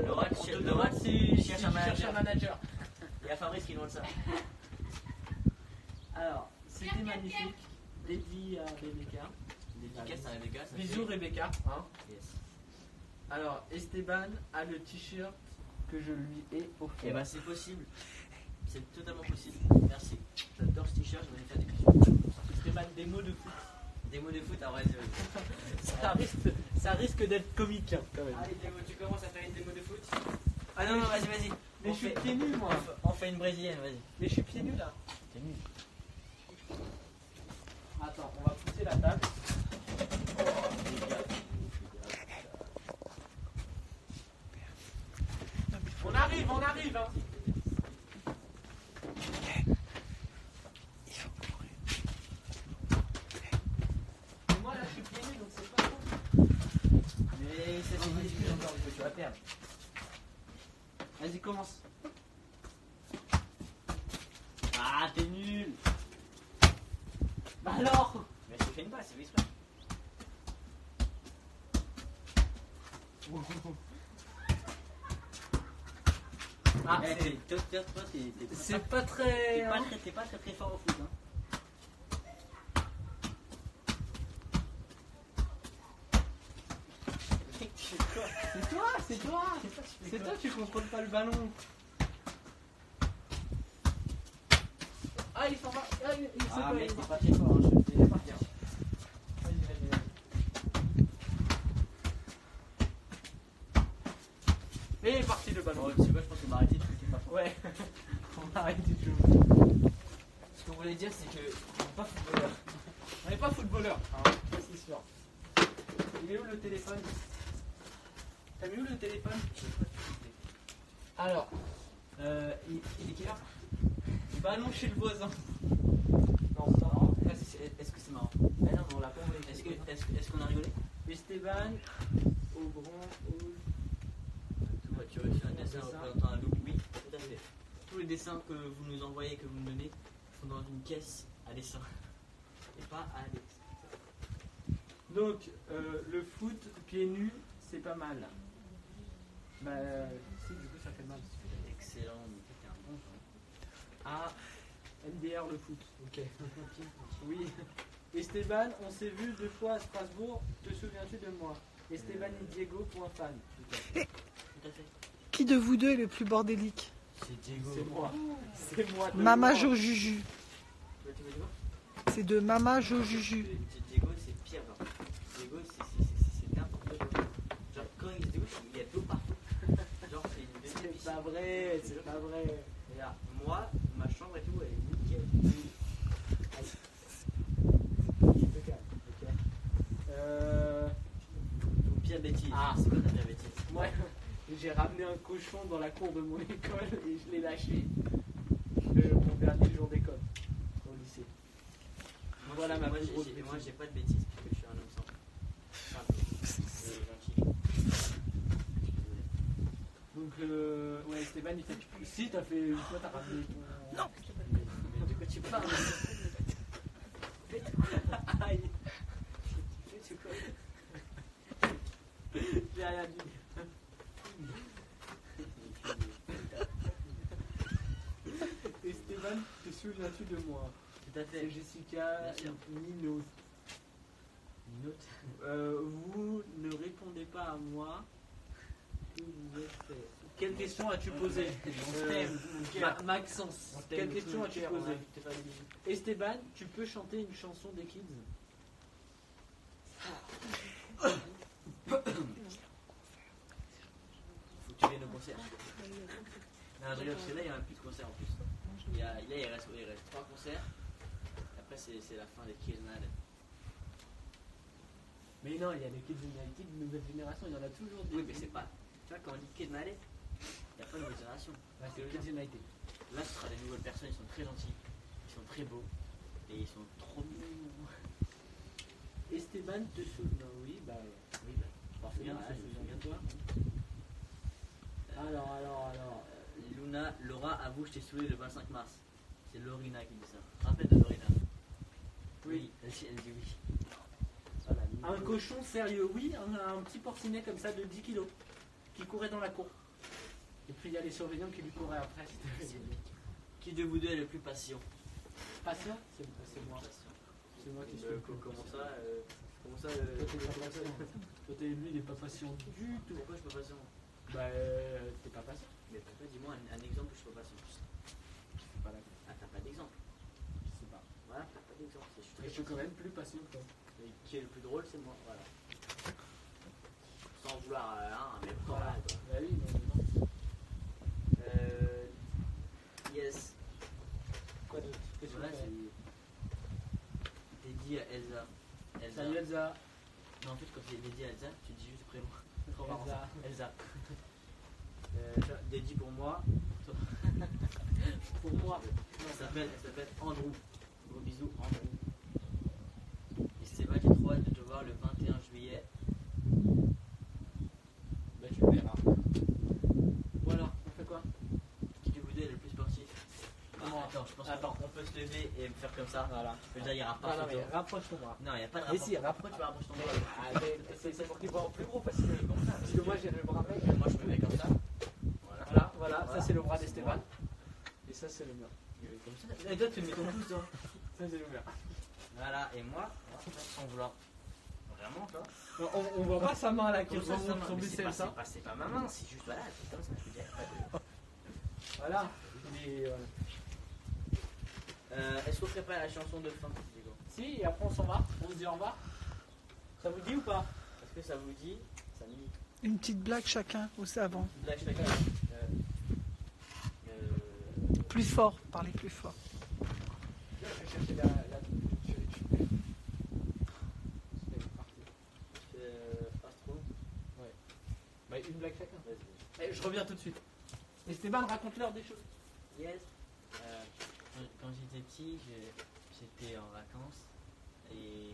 S2: Laura,
S1: on
S2: tu
S1: te
S2: cherches-
S1: demande si
S2: tu
S1: si
S2: cherches
S1: tu
S2: un manager.
S1: cherches un manager.
S2: Il y a Fabrice qui demande ça.
S1: Alors, c'était magnifique. Dédié à Rebecca.
S2: Dédicace à Rebecca. ça
S1: Bisous
S2: fait-
S1: Rebecca. Hein.
S2: Yes.
S1: Alors, Esteban a le t-shirt que je lui ai
S2: Eh
S1: offert.
S2: ben c'est possible. C'est totalement possible. Merci. J'adore ce t-shirt, je vais faire des bisous.
S1: Esteban, des mots de foot.
S2: Des mots de foot, ah ouais,
S1: Ça risque d'être comique hein, quand même.
S2: allez, tu commences à faire une démo de foot. Ah non, non, vas-y, vas-y.
S1: Mais
S2: On
S1: je suis
S2: fait-
S1: pieds nus moi.
S2: On fait une brésilienne, vas-y.
S1: Mais je suis pieds nus là.
S2: T'es nul.
S1: Attends, on va pousser la table. On arrive hein. Et moi là je suis pieds nus donc tu vas perdre. Vas-y, commence. Ah, t'es nul. Bah alors.
S2: Mais je fais une passe, c'est exprès.
S1: Ah,
S2: Eh, toi, t'es
S1: c'est pas très... hein.
S2: t'es pas très fort au foot. Hein. Mec, tu fais quoi?
S1: C'est toi. C'est toi, tu contrôles pas le ballon. Ah, il s'en va. Ah, il sait
S2: Ah,
S1: pas,
S2: mec,
S1: il
S2: t'es
S1: va.
S2: pas très fort, hein, je te fais partir.
S1: Vas-y, vas-y. Et il est parti le ballon.
S2: Bon, tu sais quoi, je pense qu'on va arrêter de t'es pas fort.
S1: Ouais, on va arrêter de jouer.
S2: Ce qu'on voulait dire, c'est que on n'est pas footballeur.
S1: On n'est pas footballeur, hein, ça c'est sûr. Il est où le téléphone? T'as mis où le téléphone? Alors,
S2: Il est quelle heure?
S1: ballon chez le voisin.
S2: Non, c'est pas marrant. Est-ce que c'est marrant?
S1: Ah non, mais on l'a pas envoyé.
S2: Est-ce qu'on a rigolé?
S1: Esteban, au grand hall.
S2: Tu as reçu un dessin représentant un loup? Oui, tout à fait. Tous les dessins que vous nous envoyez, que vous nous donnez, sont dans une caisse à dessin. Et pas à dessin.
S1: Donc, le foot pieds nus, c'est pas mal. Bah, si, du coup, ça fait mal.
S2: Excellent, mais t'es un bon joueur.
S1: Ah, MDR le foot. Ok. Oui. Esteban, on s'est vu 2 fois à Strasbourg. Te souviens-tu de moi? Esteban et Diego, point fan.
S2: Tout à fait.
S3: Qui de vous deux est le plus bordélique?
S2: C'est Diego.
S1: C'est moi. C'est moi. de
S3: Mama
S1: moi.
S3: Jo Juju.
S2: Tu veux dire?
S3: C'est de Mama Jo Juju.
S2: Diego, c'est pire. Genre. Diego, c'est n'importe quoi. Genre, quand il se douche, il y a de l'eau partout. Genre, c'est une deuxième
S1: C'est
S2: piscine.
S1: pas vrai, c'est pas vrai.
S2: Regarde, moi, ma chambre et tout, elle est nickel.
S1: Je te calme, ok.
S2: Ton pire bêtise.
S1: Ah.
S2: C'est quoi ta pire bêtise?
S1: Moi, j'ai ramené un cochon dans la cour de mon école et je l'ai lâché mon dernier jour d'école au lycée. Voilà ma plus grosse
S2: Moi,
S1: bêtise.
S2: j'ai pas de bêtises parce que je suis un homme simple. Gentil.
S1: Donc, ouais, Esteban, il fait. Si, t'as fait. Toi, t'as ramené ton.
S3: Non.
S2: Mais de quoi tu parles?
S1: Aïe,
S2: C'est quoi?
S1: j'ai rien dit. Esteban, te souviens-tu de moi?
S2: Tout à
S1: C'est
S2: fait.
S1: Jessica
S2: Bien sûr.
S1: Nino.
S2: Une autre.
S1: Vous ne répondez pas à moi. Que vous êtes fait. Quelle question as-tu posé?
S2: On t'aime, mon cœur.
S1: Maxence,
S2: On t'aime
S1: quelle
S2: de
S1: question
S2: tout
S1: as-tu
S2: cœur, on
S1: posé?
S2: a envie de te faire des bisous.
S1: Esteban, tu peux chanter une chanson des Kids?
S2: Faut que tu viennes au concert. Non, je rigole, parce que là, il n'y a même plus de concert en plus. Là, il reste 3 concerts. Et après, c'est la fin des Kids Night.
S1: Mais non, il y a les Kids United, de nouvelle génération, il y en a toujours des.
S2: Oui, mais c'est pas. Tu vois, quand on dit Kids Night, il n'y a pas de nouvelle génération.
S1: Ouais, c'est Kids United.
S2: Là, ce sera des nouvelles personnes, ils sont très gentils, ils sont très beaux, et ils sont trop mignons.
S1: Esteban, te souviens? Oui, bah.
S2: Oui, bah,
S1: Forcément,
S2: je
S1: je
S2: me
S1: me
S2: souviens de
S1: souviens
S2: toi.
S1: Alors.
S2: Luna, Laura, avoue, je t'ai saoulé le 25 mars. C'est Lorina qui dit ça. Rappelle de Lorina. Oui, elle dit oui. Voilà,
S1: Un cochon sérieux, oui, un petit porcinet comme ça de 10 kilos qui courait dans la cour. Et puis il y a les surveillants qui lui couraient après.
S2: Qui de vous deux est le plus patient?
S1: Pas ça? C'est moi. C'est moi qui suis. le plus
S2: Comment
S1: patient.
S2: ça Comment ça
S1: Toi, t'es pas patient. Toi, lui, il est pas patient du tout.
S2: Pourquoi je suis pas patient?
S1: Bah, t'es pas patient.
S2: Mais pourquoi dis-moi un exemple où je suis pas patient?
S1: Je suis pas d'accord.
S2: Ah, t'as pas d'exemple.
S1: Je sais pas.
S2: Voilà, t'as pas d'exemple. Je suis
S1: Mais
S2: très
S1: je suis quand
S2: patient.
S1: même plus patient que toi.
S2: Et qui est le plus drôle, c'est moi. Voilà. Sans vouloir, mais
S1: Voilà.
S2: voilà. Quoi.
S1: Bah oui, non.
S2: Yes.
S1: Quoi d'autre? Qu'est-ce que
S2: Voilà,
S1: tu
S2: c'est dédié à Elsa.
S1: fais? Salut Elsa.
S2: Non, en fait, quand c'est dédié à Elsa, tu dis juste le prénom. Trop marrant.
S1: Elsa.
S2: Elsa. Dédié pour moi.
S1: Pour moi.
S2: Elle s'appelle Andrew. Gros bisous, Andrew. Et Stéphane, j'ai trop hâte de te voir le 21 juillet.
S1: Bah tu le verras.
S2: Attends, je pense
S1: Attends.
S2: qu'on peut se lever et me faire comme ça.
S1: Voilà.
S2: Je veux dire, il n'y aura pas
S1: Ah non,
S2: photo.
S1: mais rapproche ton bras.
S2: Non, il n'y a pas de
S1: Mais
S2: rapport.
S1: si,
S2: Pourquoi tu vas rapprocher ton bras?
S1: Ah, mais c'est pour qu'il voit en plus gros parce que, parce que moi j'ai le bras mec.
S2: Moi, je me mets comme ça.
S1: Voilà, ça c'est le bras d'Esteban. Et ça c'est le mien.
S2: Comme ça. Et toi, tu mets ton pouce, hein.
S1: Ça c'est le mien.
S2: Voilà, et moi, sans vouloir. Vraiment, toi.
S1: On voit pas sa main là qui
S2: Comme ça,
S1: remonte son
S2: mais c'est
S1: biceps.
S2: pas, c'est pas ma main, c'est juste voilà, c'est comme ça. Je veux dire, pas de-
S1: Voilà. Et,
S2: Est-ce qu'on ferait pas la chanson de fin, Diego?
S1: Si, et après on s'en va. On se dit au revoir. Ça vous dit ou pas?
S2: Est-ce que ça vous dit? Ça me dit.
S3: Une petite blague chacun, ou c'est avant.
S2: Là, je t'accorde.
S3: Plus fort, parlez plus fort.
S1: Je vais chercher la.
S2: Astro.
S1: Bah, une blague chacun.
S2: Vas-y.
S1: Eh, je reviens tout de suite. Esteban, raconte-leur des choses.
S2: Yes. Quand j'étais petit, j'étais en vacances et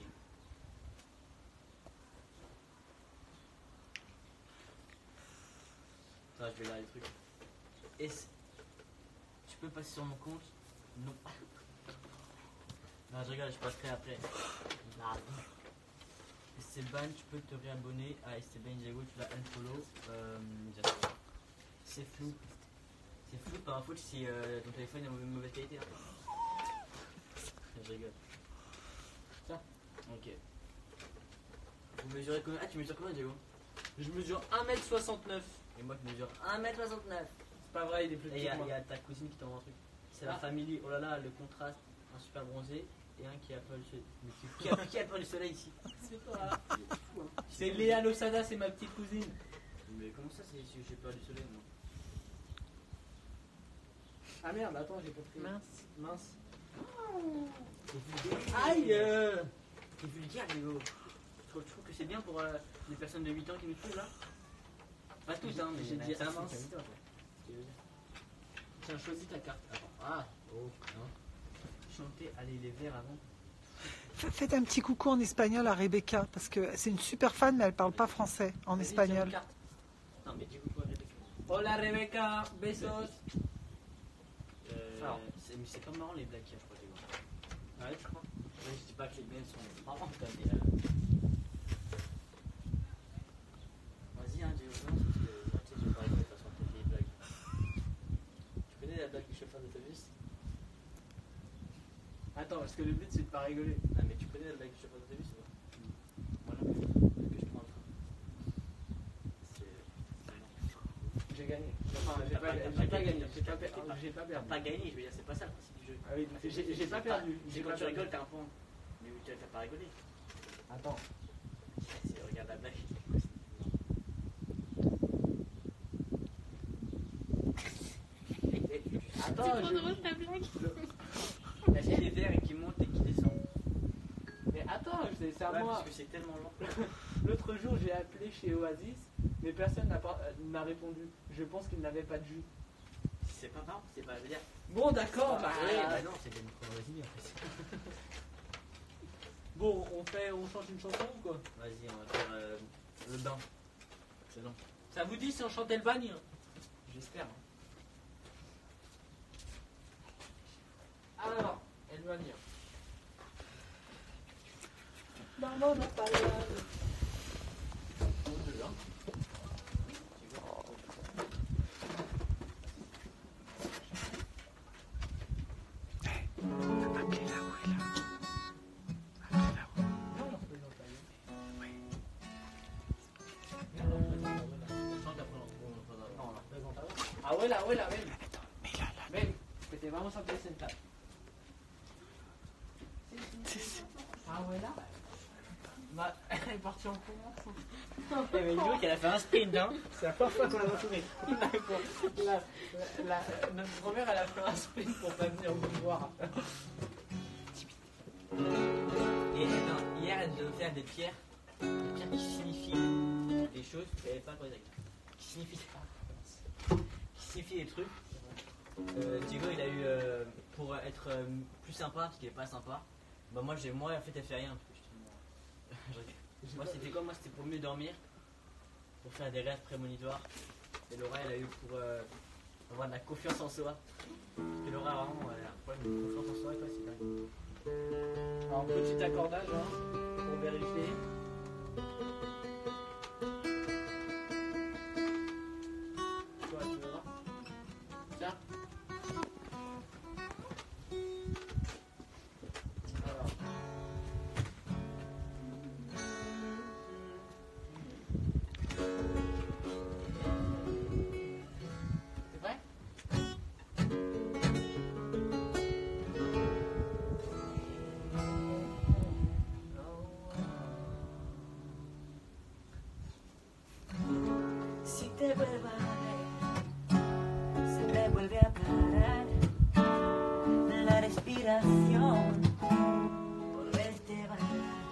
S2: attends, je vais lire les trucs. Tu peux passer sur mon compte? Non. Non, je rigole, je passerai après. Merde. Esteban, tu peux te réabonner à Esteban Diego, tu l'as unfollow. C'est flou. C'est flou par info si ton téléphone est en mauvaise qualité. Hein. Je rigole.
S1: Ça.
S2: Ok. Vous mesurez combien? Ah, tu mesures combien, Diego?
S1: Je mesure 1m69.
S2: Et moi, je mesure 1m69.
S1: C'est pas vrai, il est plus
S2: Et
S1: petit
S2: il
S1: que moi.
S2: y a ta cousine qui t'envoie un truc. C'est la
S1: Ah.
S2: famille. Oh là là, le contraste. Un super bronzé et un qui a peur du soleil. Mais qui a peur du soleil ici?
S1: C'est toi. C'est Léa Losada, c'est ma petite cousine.
S2: Mais comment ça, si j'ai peur du soleil, moi?
S1: Ah merde, attends, j'ai pas pris. Mince.
S2: Aïe C'est vulgaire, Diego. Je trouve que c'est bien pour les personnes de 8 ans qui nous suivent là. Pas tous, hein, mais
S1: J'ai dit
S2: ça,
S1: ah
S2: c'est
S1: mince.
S2: pas évident, quoi.
S1: Tiens, choisis ta carte. Attends. Ah. Oh. Non.
S2: Chanter, allez, les verts avant.
S3: Faites un petit coucou en espagnol à Rebecca, parce que c'est une super fan, mais elle parle pas français en
S1: Vas-y,
S3: espagnol.
S1: tiens une carte.
S2: Non, mais du coup, quoi, Rebecca?
S1: Hola Rebecca, besos. Alors.
S2: Mais c'est pas marrant les blagues qu'il y a, je crois, Diego.
S1: Ouais, je crois.
S2: Je dis pas que les miennes sont marrantes, mais vas-y, hein, Diego, lance, parce que moi, tu sais, je vais pas rigoler de toute façon, toutes les blagues. Tu connais la blague du chauffeur d'autobus?
S1: Attends, parce que le but c'est de pas rigoler.
S2: Ah, mais tu connais la blague du chauffeur d'autobus ou pas? Moi non plus, que je prends le train.
S1: J'ai gagné. Enfin, j'ai
S2: T'as
S1: pas
S2: pas
S1: gagné.
S2: gagné.
S1: J'ai pas perdu. J'ai pas
S2: T'as
S1: perdu.
S2: pas gagné, je veux dire, c'est pas ça le principe du jeu.
S1: Ah oui, j'ai pas perdu.
S2: C'est
S1: J'ai
S2: quand
S1: pas
S2: tu
S1: perdu.
S2: rigoles, t'as un point. Mais oui, t'as pas rigolé.
S1: Attends.
S2: Regarde la blague.
S1: Attends,
S6: C'est trop drôle ta blague.
S2: La fille est vert et qui monte et qui descend.
S1: Mais attends, c'est à
S2: Ouais,
S1: moi.
S2: parce que c'est tellement long.
S1: L'autre jour, j'ai appelé chez Oasis, mais personne n'a répondu. Je pense qu'il n'avait pas de jus.
S2: C'est pas marrant, c'est pas. Je veux dire.
S1: Bon, d'accord. Bah,
S2: Bah non, c'est des micro-résiliens en fait.
S1: bon, on chante une chanson ou quoi?
S2: Vas-y, on va faire le bain. C'est long.
S1: Ça vous dit si on chantait le bagne? J'espère. Alors, El Bagne.
S3: Appelez-la où elle a. Appelez-la où.
S1: Non, on représente pas.
S2: On chante après, on représente avant.
S1: Abuela, abuela, ven.
S3: Attends, mais là,
S1: Ven, que te vamos a presentar. Abuela. Bah, elle est partie en courant.
S2: Mais dis qu'elle a fait un sprint, hein.
S1: C'est la première fois qu'on l'a retrouvée. Notre grand-mère, elle a fait un sprint pour pas venir vous voir.
S2: Et non, hier, elle devait faire des pierres qui signifient des choses qu'elle n'avait pas compris. Qui signifient des trucs. Diego, il a eu pour être plus sympa parce qu'il est pas sympa. Bah moi en fait elle fait rien. Moi c'était quoi? Moi c'était pour mieux dormir, pour faire des rêves prémonitoires. Et Laura elle a eu pour Avoir de la confiance en soi. Et Laura, vraiment, elle a un problème de confiance en soi, et toi, c'est dingue.
S1: Alors, petit accordage hein, pour vérifier. Toi, tu veux voir? Tiens. Alors. C'est vrai?
S4: Si te vuelvo a ver, se me vuelve a parar la respiración por verte bailar.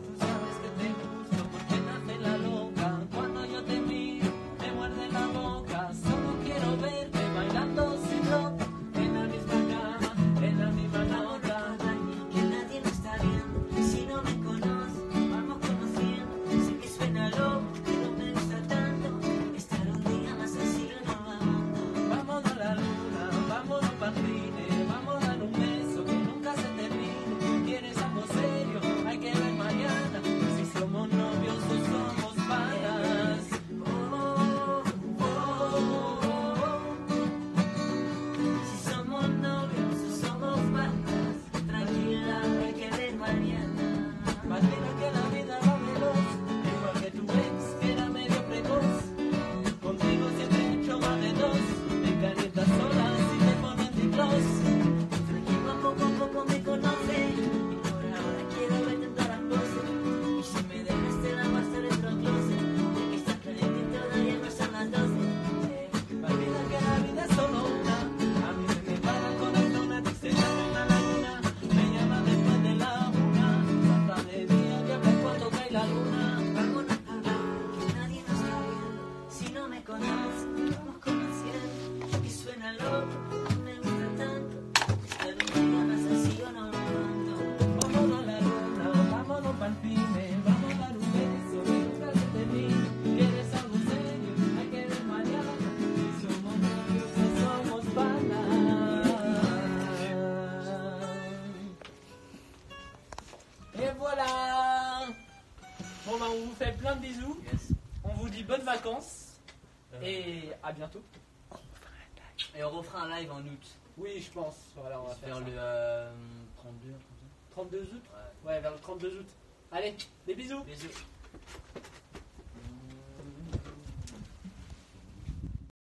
S1: Tú sabes que te gusto porque te hace la loca. Cuando yo te miro, me muerde la boca. Solo quiero verte bailando sin ropa. En la misma cama, en la misma nota.
S4: Que nadie me está viendo, si no me conoce, vamos conociendo. Sé que suena loco, pero me gusta tanto. Estar un día más así yo no aguanto.
S1: Vámonos a la luna, vámonos pa'l cine. Vamos a dar un beso que nunca se termine. ¿Quieres algo serio? Hay que ver mañana. Si somos novios o somos panas.
S4: Si somos novios o somos panas, tranquila, hay que ver mañana.
S1: Más mira que la vida va veloz, igual que tu ex, que era medio precoz. Contigo siempre he hecho más de dos, me calientas sola si te pones de close.
S4: Tranquilo, poco a poco me conoce, y por ahora quiero verte en todas las poses. Y si me dejas te la vas a dentro del closet, de que estás caliente y todavía no son las 12.
S1: Más mira que la vida es solo una, a mí se me para el corazón, a ti se llama en la laguna. Me llama después de la una, hasta de día que hablas cuando cae la luna.
S4: Vámonos a hablar, que nadie nos está viendo. Si no me conoces, vamos conociendo. Que suena loco, me gusta tanto. Estar un día más así yo no lo aguanto.
S1: Vámonos a la luna, vámonos pa'l cine, vamos a dar un beso que nunca se termine. ¿Quieres algo serio? Hay que ver mañana. Si somos novios o somos panas. Et voilà. Bon bah on vous fait plein de bisous,
S2: Yes.
S1: on vous dit bonnes vacances et à bientôt.
S2: Et on refera un live en août.
S1: Oui je pense, voilà on va faire
S2: Vers
S1: ça.
S2: le 32,
S1: 32 août.
S2: comme ça.
S1: Ouais vers le 32 août. Allez, des bisous.
S2: Bisous.